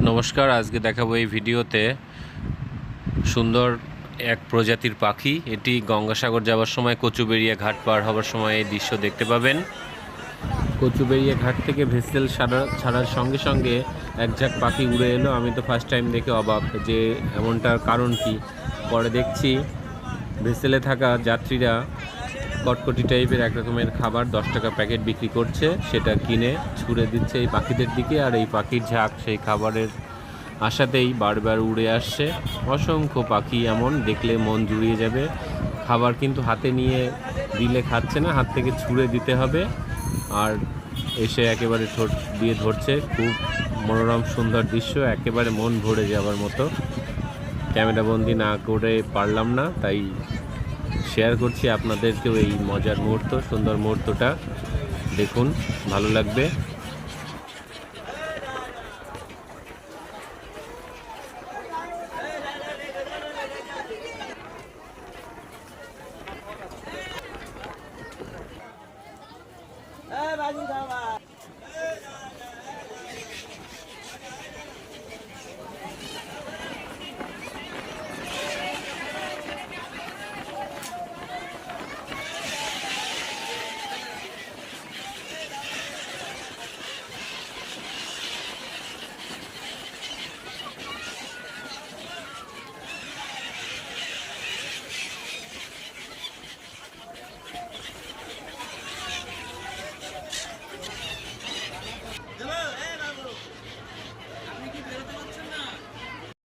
নমস্কার, আজকে দেখাবো এই ভিডিওতে সুন্দর এক প্রজাতির পাখি। এটি গঙ্গাসাগর যাওয়ার সময় কচুবেড়িয়া ঘাট পার হওয়ার সময় এই দৃশ্য দেখতে পাবেন। কচুবেড়িয়া ঘাট থেকে ভেসেল ছাড়ার সঙ্গে সঙ্গে এক ঝাঁক পাখি উড়ে এলো। আমি তো ফার্স্ট টাইম দেখে অবাক যে এমনটার কারণ কি। পরে দেখছি ভেসেলে থাকা যাত্রীরা কটকটি টাইপের এক রকমের খাবার 10 টাকা প্যাকেট বিক্রি করছে, সেটা কিনে ছুঁড়ে দিচ্ছে এই পাখিদের দিকে। আর এই পাখির ঝাঁক সেই খাবারের আশাতেই বারবার উড়ে আসছে। অসংখ্য পাখি, এমন দেখলে মন জুড়িয়ে যাবে। খাবার কিন্তু হাতে নিয়ে দিলে খাচ্ছে না, হাত থেকে ছুঁড়ে দিতে হবে। আর এসে একেবারে ঠোঁট দিয়ে ধরছে। খুব মনোরম সুন্দর দৃশ্য, একেবারে মন ভরে যাওয়ার মতো। ক্যামেরাবন্দি না করে পারলাম না, তাই শেয়ার করছি আপনাদেরকেও এই মজার মুহূর্ত, সুন্দর মুহূর্তটা দেখুন, ভালো লাগবে।